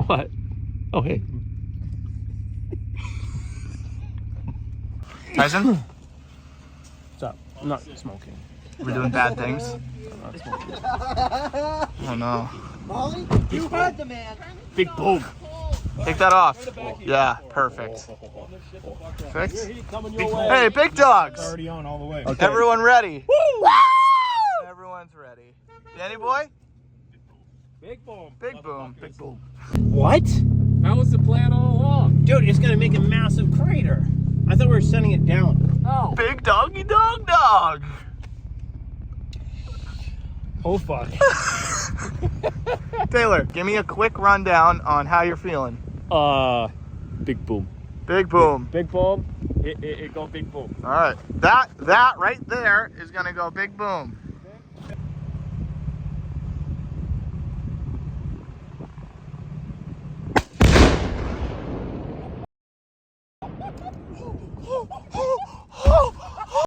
What? Oh, hey. Tyson? What's up? I'm not smoking. We're doing bad things. I'm not smoking. Oh no. Molly, you heard the man. Big boom. Take that off. Yeah, perfect. Perfect. Hey, big dogs. Already on all the way. Okay. Everyone ready? Woo! Everyone's ready. Danny boy? Big boom. Big boom. Big boom. What? That was the plan all along. Dude, it's gonna make a massive crater. I thought we were sending it down. Oh. Big doggy dog. Oh, fuck. Taylor, give me a quick rundown on how you're feeling. Big boom. Big boom. Big boom. It go big boom. All right. That right there is gonna go big boom.